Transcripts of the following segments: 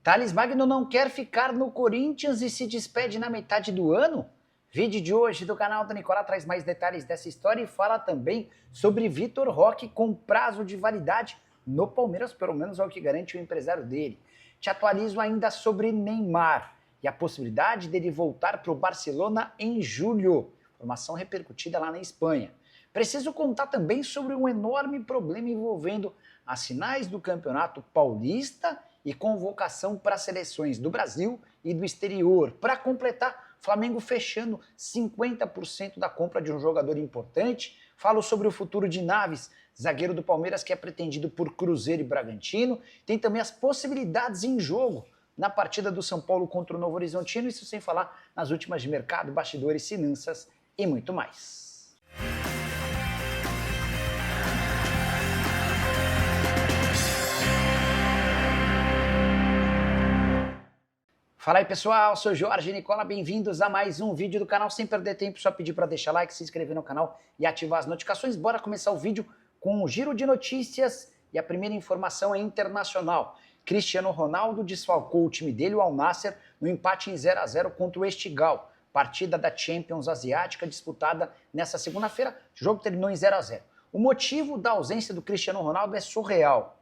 Thales Magno não quer ficar no Corinthians e se despede na metade do ano? Vídeo de hoje do canal da Nicola traz mais detalhes dessa história e fala também sobre Vitor Roque com prazo de validade no Palmeiras, pelo menos é o que garante o empresário dele. Te atualizo ainda sobre Neymar e a possibilidade dele voltar para o Barcelona em julho. Informação repercutida lá na Espanha. Preciso contar também sobre um enorme problema envolvendo as finais do Campeonato Paulista e convocação para seleções do Brasil e do exterior. Para completar, Flamengo fechando 50% da compra de um jogador importante. Falo sobre o futuro de Naves, zagueiro do Palmeiras que é pretendido por Cruzeiro e Bragantino. Tem também as possibilidades em jogo na partida do São Paulo contra o Novo Horizontino, isso sem falar nas últimas de mercado, bastidores, finanças e muito mais. Fala aí pessoal, sou Jorge Nicola, bem-vindos a mais um vídeo do canal. Sem perder tempo, só pedir para deixar like, se inscrever no canal e ativar as notificações. Bora começar o vídeo com um giro de notícias e a primeira informação é internacional. Cristiano Ronaldo desfalcou o time dele, o Al Nassr, no empate em 0-0 contra o Estigal, partida da Champions Asiática disputada nessa segunda-feira. O jogo terminou em 0-0. O motivo da ausência do Cristiano Ronaldo é surreal.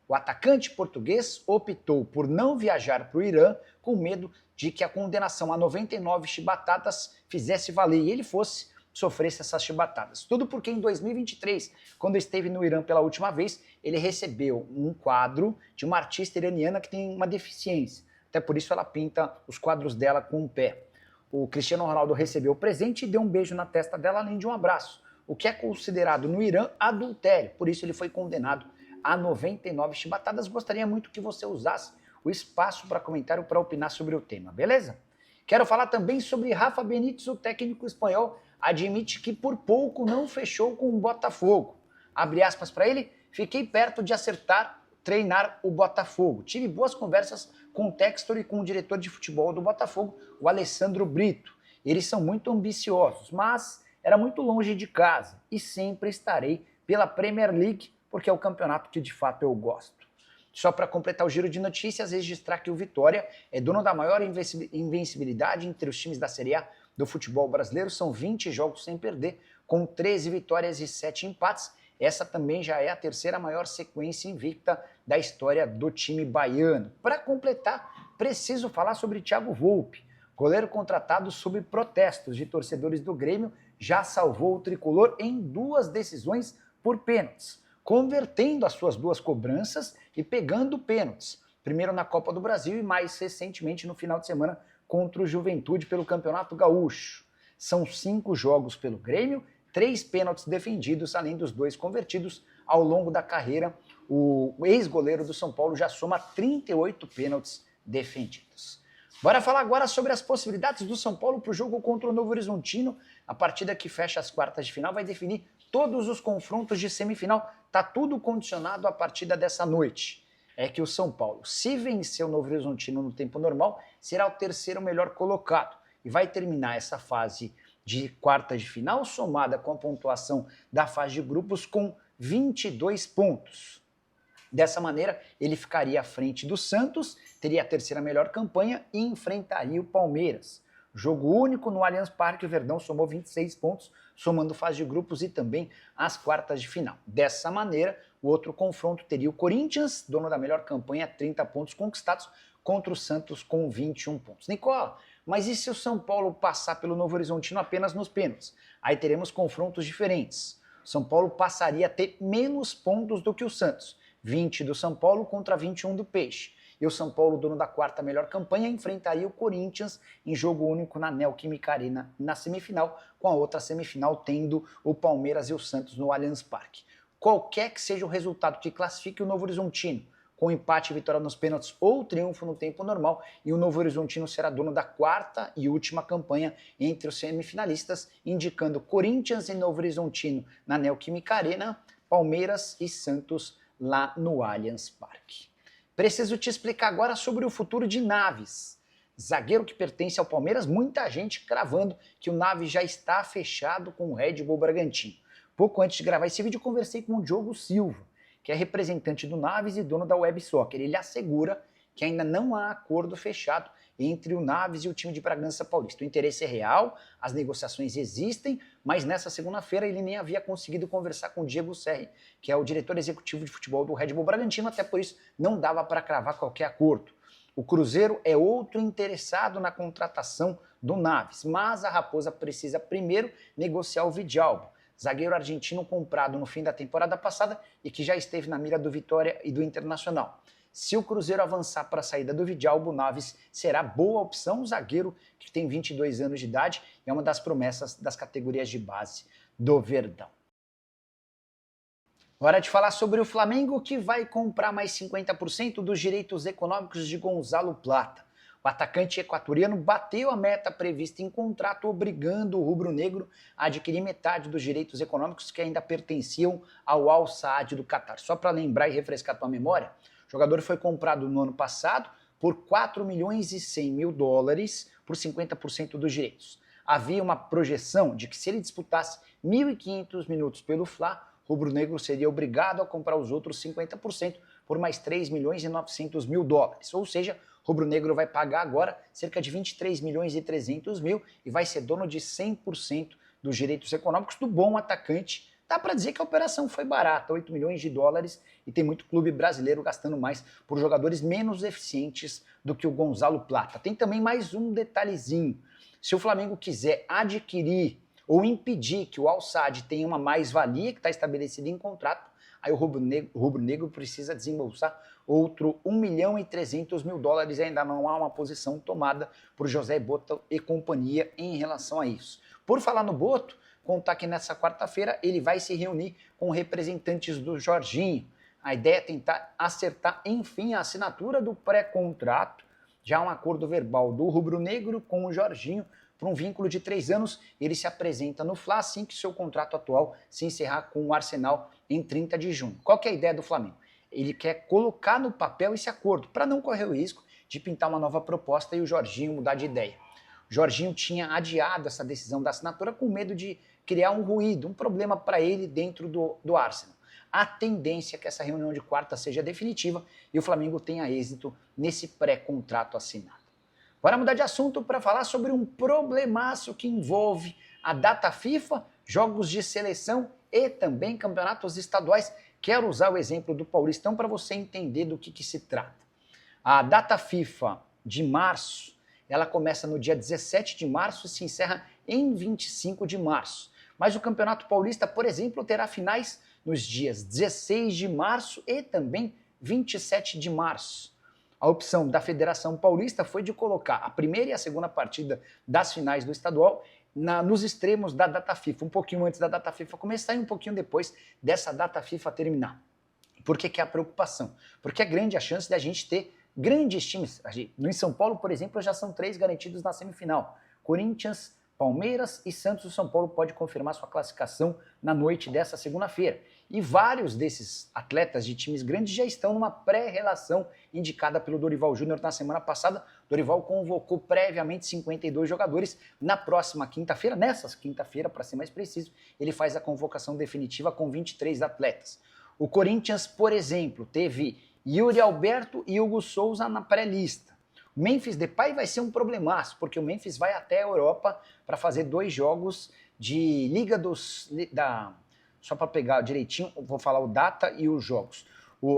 O atacante português optou por não viajar para o Irã com medo de que a condenação a 99 chibatadas fizesse valer e ele sofresse essas chibatadas. Tudo porque em 2023, quando esteve no Irã pela última vez, ele recebeu um quadro de uma artista iraniana que tem uma deficiência. Até por isso ela pinta os quadros dela com o pé. O Cristiano Ronaldo recebeu o presente e deu um beijo na testa dela, além de um abraço, o que é considerado no Irã adultério. Por isso ele foi condenado a 99 chibatadas. Gostaria muito que você usasse o espaço para comentário para opinar sobre o tema, beleza? Quero falar também sobre Rafa Benítez, o técnico espanhol, admite que por pouco não fechou com o Botafogo. Abre aspas para ele, fiquei perto de acertar treinar o Botafogo. Tive boas conversas com o Textor e com o diretor de futebol do Botafogo, o Alessandro Brito. Eles são muito ambiciosos, mas era muito longe de casa e sempre estarei pela Premier League, porque é o campeonato que de fato eu gosto. Só para completar o giro de notícias, registrar que o Vitória é dono da maior invencibilidade entre os times da Série A do futebol brasileiro. São 20 jogos sem perder, com 13 vitórias e 7 empates. Essa também já é a terceira maior sequência invicta da história do time baiano. Para completar, preciso falar sobre Thiago Volpi. Goleiro contratado sob protestos de torcedores do Grêmio, já salvou o tricolor em 2 decisões por pênaltis, convertendo as suas 2 cobranças e pegando pênaltis, primeiro na Copa do Brasil e mais recentemente no final de semana contra o Juventude pelo Campeonato Gaúcho. São 5 jogos pelo Grêmio, 3 pênaltis defendidos, além dos 2 convertidos. Ao longo da carreira, o ex-goleiro do São Paulo já soma 38 pênaltis defendidos. Bora falar agora sobre as possibilidades do São Paulo para o jogo contra o Novo Horizontino. A partida que fecha as quartas de final vai definir todos os confrontos de semifinal. Tá tudo condicionado à partida dessa noite. É que o São Paulo, se vencer o Novo Horizontino no tempo normal, será o terceiro melhor colocado e vai terminar essa fase de quartas de final somada com a pontuação da fase de grupos com 22 pontos. Dessa maneira, ele ficaria à frente do Santos, teria a terceira melhor campanha e enfrentaria o Palmeiras. Jogo único no Allianz Parque, o Verdão somou 26 pontos, somando fase de grupos e também as quartas de final. Dessa maneira, o outro confronto teria o Corinthians, dono da melhor campanha, 30 pontos conquistados, contra o Santos com 21 pontos. Nicola, mas e se o São Paulo passar pelo Novo Horizontino apenas nos pênaltis? Aí teremos confrontos diferentes. O São Paulo passaria a ter menos pontos do que o Santos, 20 do São Paulo contra 21 do Peixe. E o São Paulo, dono da quarta melhor campanha, enfrentaria o Corinthians em jogo único na Neoquímica Arena na semifinal, com a outra semifinal tendo o Palmeiras e o Santos no Allianz Parque. Qualquer que seja o resultado que classifique o Novo Horizontino, com empate e vitória nos pênaltis ou triunfo no tempo normal, e o Novo Horizontino será dono da quarta e última campanha entre os semifinalistas, indicando Corinthians e Novo Horizontino na Neoquímica Arena, Palmeiras e Santos lá no Allianz Parque. Preciso te explicar agora sobre o futuro de Naves. Zagueiro que pertence ao Palmeiras, muita gente cravando que o Naves já está fechado com o Red Bull Bragantino. Pouco antes de gravar esse vídeo, eu conversei com o Diogo Silva, que é representante do Naves e dono da Web Soccer. Ele assegura que ainda não há acordo fechado entre o Naves e o time de Bragança Paulista. O interesse é real, as negociações existem, mas nessa segunda-feira ele nem havia conseguido conversar com o Diego Serri, que é o diretor executivo de futebol do Red Bull Bragantino, até por isso não dava para cravar qualquer acordo. O Cruzeiro é outro interessado na contratação do Naves, mas a Raposa precisa primeiro negociar o Vidalbo, zagueiro argentino comprado no fim da temporada passada e que já esteve na mira do Vitória e do Internacional. Se o Cruzeiro avançar para a saída do Vidalbo, o Naves será boa opção, o zagueiro que tem 22 anos de idade e é uma das promessas das categorias de base do Verdão. Hora de falar sobre o Flamengo, que vai comprar mais 50% dos direitos econômicos de Gonzalo Plata. O atacante equatoriano bateu a meta prevista em contrato, obrigando o rubro-negro a adquirir metade dos direitos econômicos que ainda pertenciam ao Al Saad do Catar. Só para lembrar e refrescar tua memória, o jogador foi comprado no ano passado por 4 milhões e 100 mil dólares por 50% dos direitos. Havia uma projeção de que se ele disputasse 1.500 minutos pelo Fla, o rubro-negro seria obrigado a comprar os outros 50% por mais 3 milhões e 900 mil dólares. Ou seja, o rubro-negro vai pagar agora cerca de 23 milhões e 300 mil e vai ser dono de 100% dos direitos econômicos do bom atacante. Dá para dizer que a operação foi barata, 8 milhões de dólares, e tem muito clube brasileiro gastando mais por jogadores menos eficientes do que o Gonzalo Plata. Tem também mais um detalhezinho. Se o Flamengo quiser adquirir ou impedir que o Al Saad tenha uma mais-valia que está estabelecida em contrato, aí o rubro-negro precisa desembolsar outro 1 milhão e 300 mil dólares e ainda não há uma posição tomada por José Boto e companhia em relação a isso. Por falar no Boto, contar que nessa quarta-feira ele vai se reunir com representantes do Jorginho. A ideia é tentar acertar, enfim, a assinatura do pré-contrato, já um acordo verbal do rubro-negro com o Jorginho, por um vínculo de 3 anos, ele se apresenta no Fla assim que seu contrato atual se encerrar com o Arsenal em 30 de junho. Qual que é a ideia do Flamengo? Ele quer colocar no papel esse acordo, para não correr o risco de pintar uma nova proposta e o Jorginho mudar de ideia. O Jorginho tinha adiado essa decisão da assinatura com medo de criar um ruído, um problema para ele dentro do Arsenal. A tendência é que essa reunião de quarta seja definitiva e o Flamengo tenha êxito nesse pré-contrato assinado. Bora mudar de assunto para falar sobre um problemaço que envolve a data FIFA, jogos de seleção e também campeonatos estaduais. Quero usar o exemplo do Paulistão para você entender do que se trata. A data FIFA de março, ela começa no dia 17 de março e se encerra em 25 de março. Mas o Campeonato Paulista, por exemplo, terá finais nos dias 16 de março e também 27 de março. A opção da Federação Paulista foi de colocar a primeira e a segunda partida das finais do estadual nos extremos da data FIFA, um pouquinho antes da data FIFA começar e um pouquinho depois dessa data FIFA terminar. Por que é a preocupação? Porque é grande a chance de a gente ter grandes times. No São Paulo, por exemplo, já são 3 garantidos na semifinal. Corinthians, Palmeiras e Santos. O São Paulo pode confirmar sua classificação na noite dessa segunda-feira. E vários desses atletas de times grandes já estão numa pré-relação indicada pelo Dorival Júnior na semana passada. Dorival convocou previamente 52 jogadores. Na próxima quinta-feira, nessa quinta-feira, para ser mais preciso, ele faz a convocação definitiva com 23 atletas. O Corinthians, por exemplo, teve Yuri Alberto e Hugo Souza na pré-lista. O Memphis Depay vai ser um problemaço, porque o Memphis vai até a Europa para fazer 2 jogos de Liga só para pegar direitinho, vou falar o data e os jogos.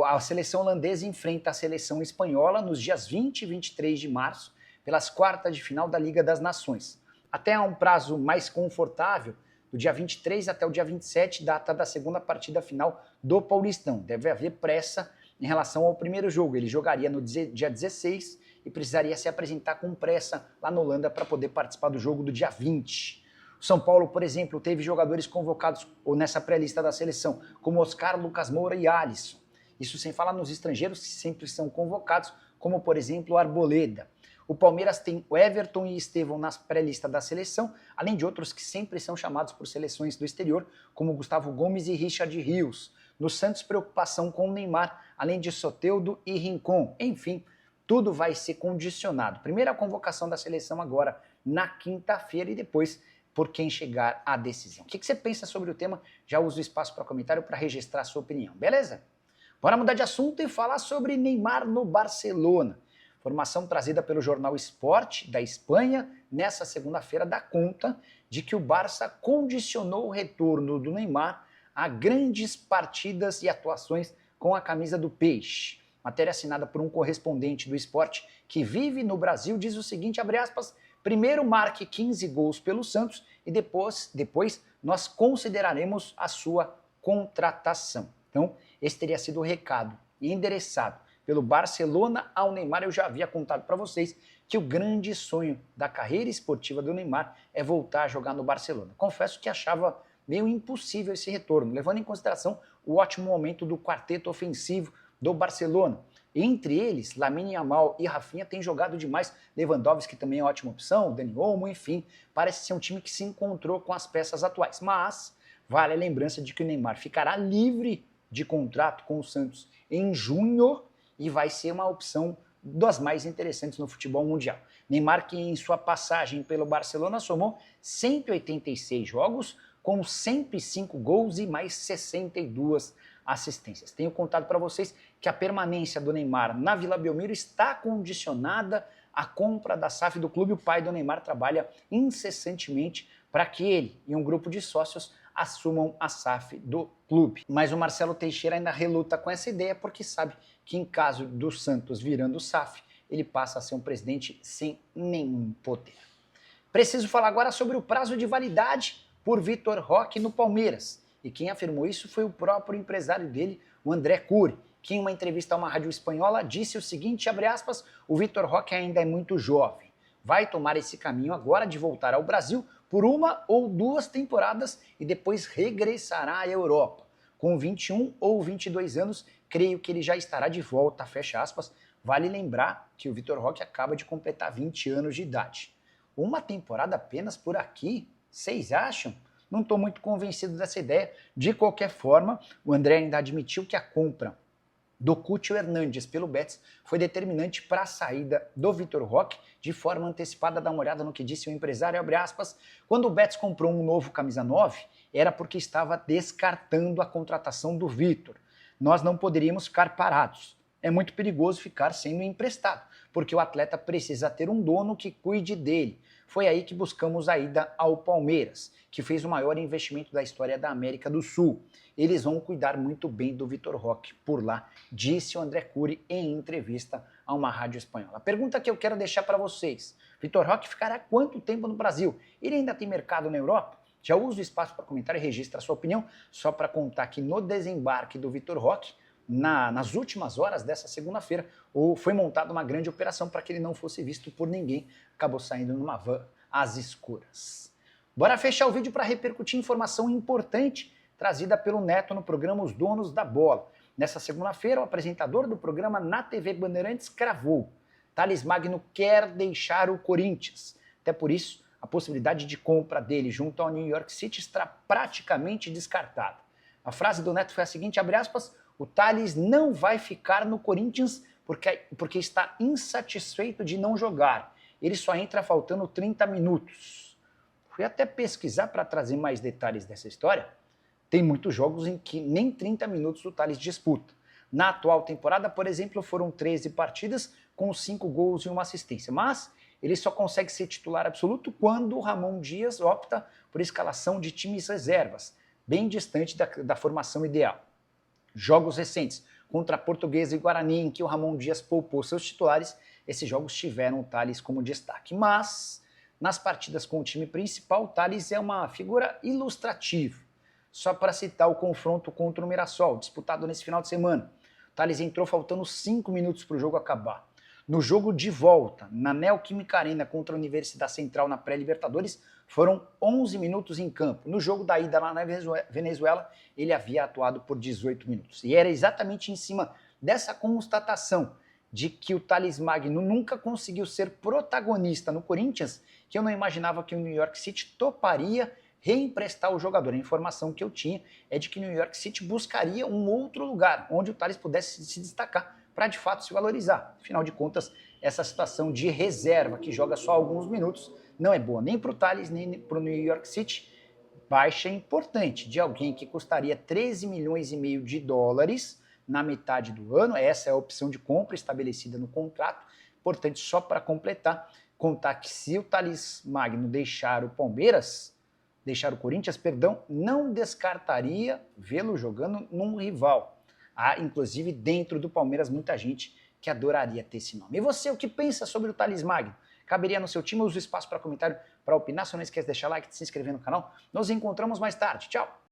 A seleção holandesa enfrenta a seleção espanhola nos dias 20 e 23 de março, pelas quartas de final da Liga das Nações. Até um prazo mais confortável, do dia 23 até o dia 27, data da segunda partida final do Paulistão. Deve haver pressa em relação ao primeiro jogo. Ele jogaria no dia 16 e precisaria se apresentar com pressa lá na Holanda para poder participar do jogo do dia 20. O São Paulo, por exemplo, teve jogadores convocados nessa pré-lista da seleção, como Oscar, Lucas Moura e Alisson. Isso sem falar nos estrangeiros que sempre são convocados, como por exemplo o Arboleda. O Palmeiras tem o Everton e Estevão na pré-lista da seleção, além de outros que sempre são chamados por seleções do exterior, como Gustavo Gomes e Richard Rios. No Santos, preocupação com o Neymar, além de Soteldo e Rincon. Enfim, tudo vai ser condicionado. Primeiro a convocação da seleção agora na quinta-feira e depois por quem chegar à decisão. O que você pensa sobre o tema? Já uso o espaço para comentário para registrar a sua opinião, beleza? Bora mudar de assunto e falar sobre Neymar no Barcelona. Informação trazida pelo jornal Sport da Espanha nessa segunda-feira dá conta de que o Barça condicionou o retorno do Neymar a grandes partidas e atuações com a camisa do Peixe. Matéria assinada por um correspondente do Sport que vive no Brasil diz o seguinte, abre aspas, primeiro marque 15 gols pelo Santos e depois nós consideraremos a sua contratação. Então, esse teria sido o recado endereçado pelo Barcelona ao Neymar. Eu já havia contado para vocês que o grande sonho da carreira esportiva do Neymar é voltar a jogar no Barcelona. Confesso que achava meio impossível esse retorno, levando em consideração o ótimo momento do quarteto ofensivo do Barcelona. Entre eles, Lamine Yamal e Rafinha têm jogado demais, Lewandowski também é ótima opção, Dani Olmo, enfim, parece ser um time que se encontrou com as peças atuais. Mas vale a lembrança de que o Neymar ficará livre de contrato com o Santos em junho e vai ser uma opção das mais interessantes no futebol mundial. Neymar, que em sua passagem pelo Barcelona somou 186 jogos, com 105 gols e mais 62 assistências. Tenho contado para vocês que a permanência do Neymar na Vila Belmiro está condicionada à compra da SAF do clube. O pai do Neymar trabalha incessantemente para que ele e um grupo de sócios assumam a SAF do clube. Mas o Marcelo Teixeira ainda reluta com essa ideia porque sabe que em caso do Santos virando SAF, ele passa a ser um presidente sem nenhum poder. Preciso falar agora sobre o prazo de validade por Vitor Roque no Palmeiras. E quem afirmou isso foi o próprio empresário dele, o André Curi, que em uma entrevista a uma rádio espanhola disse o seguinte, abre aspas, o Vitor Roque ainda é muito jovem. Vai tomar esse caminho agora de voltar ao Brasil por 1 ou 2 temporadas e depois regressará à Europa. Com 21 ou 22 anos, creio que ele já estará de volta, fecha aspas. Vale lembrar que o Vitor Roque acaba de completar 20 anos de idade. 1 temporada apenas por aqui? Vocês acham? Não estou muito convencido dessa ideia. De qualquer forma, o André ainda admitiu que a compra do Cúcio Hernandes pelo Betis foi determinante para a saída do Vitor Roque de forma antecipada. Dá uma olhada no que disse o empresário, abre aspas, quando o Betis comprou um novo camisa 9, era porque estava descartando a contratação do Vitor. Nós não poderíamos ficar parados. É muito perigoso ficar sendo emprestado, porque o atleta precisa ter um dono que cuide dele. Foi aí que buscamos a ida ao Palmeiras, que fez o maior investimento da história da América do Sul. Eles vão cuidar muito bem do Vitor Roque por lá, disse o André Curi em entrevista a uma rádio espanhola. A pergunta que eu quero deixar para vocês, Vitor Roque ficará quanto tempo no Brasil? Ele ainda tem mercado na Europa? Já usa o espaço para comentar e registra a sua opinião, só para contar que no desembarque do Vitor Roque, nas últimas horas dessa segunda-feira, foi montada uma grande operação para que ele não fosse visto por ninguém, acabou saindo numa van às escuras. Bora fechar o vídeo para repercutir informação importante trazida pelo Neto no programa Os Donos da Bola. Nessa segunda-feira, o apresentador do programa na TV Bandeirantes cravou: Thales Magno quer deixar o Corinthians. Até por isso, a possibilidade de compra dele junto ao New York City está praticamente descartada. A frase do Neto foi a seguinte, abre aspas, o Thales não vai ficar no Corinthians porque está insatisfeito de não jogar. Ele só entra faltando 30 minutos. Fui até pesquisar para trazer mais detalhes dessa história. Tem muitos jogos em que nem 30 minutos o Thales disputa. Na atual temporada, por exemplo, foram 13 partidas com 5 gols e 1 assistência. Mas ele só consegue ser titular absoluto quando o Ramon Dias opta por escalação de times reservas, bem distante da formação ideal. Jogos recentes contra a Portuguesa e Guarani, em que o Ramon Dias poupou seus titulares, esses jogos tiveram o Thales como destaque. Mas, nas partidas com o time principal, o Thales é uma figura ilustrativa. Só para citar o confronto contra o Mirassol, disputado nesse final de semana. O Thales entrou faltando 5 minutos para o jogo acabar. No jogo de volta, na Neoquímica Arena contra a Universidade Central na pré-Libertadores, foram 11 minutos em campo. No jogo da ida lá na Venezuela, ele havia atuado por 18 minutos. E era exatamente em cima dessa constatação de que o Thales Magno nunca conseguiu ser protagonista no Corinthians que eu não imaginava que o New York City toparia reemprestar o jogador. A informação que eu tinha é de que o New York City buscaria um outro lugar onde o Thales pudesse se destacar para de fato se valorizar. Afinal de contas, essa situação de reserva que joga só alguns minutos não é boa nem para o Thales, nem para o New York City. Baixa importante de alguém que custaria 13 milhões e meio de dólares na metade do ano. Essa é a opção de compra estabelecida no contrato. Importante, só para completar, contar que se o Thales Magno deixar o Corinthians, não descartaria vê-lo jogando num rival. Há, inclusive, dentro do Palmeiras, muita gente que adoraria ter esse nome. E você, o que pensa sobre o Thales Magno? Caberia no seu time? Usa o espaço para comentário para opinar. Se não esquece de deixar like e de se inscrever no canal. Nos encontramos mais tarde. Tchau!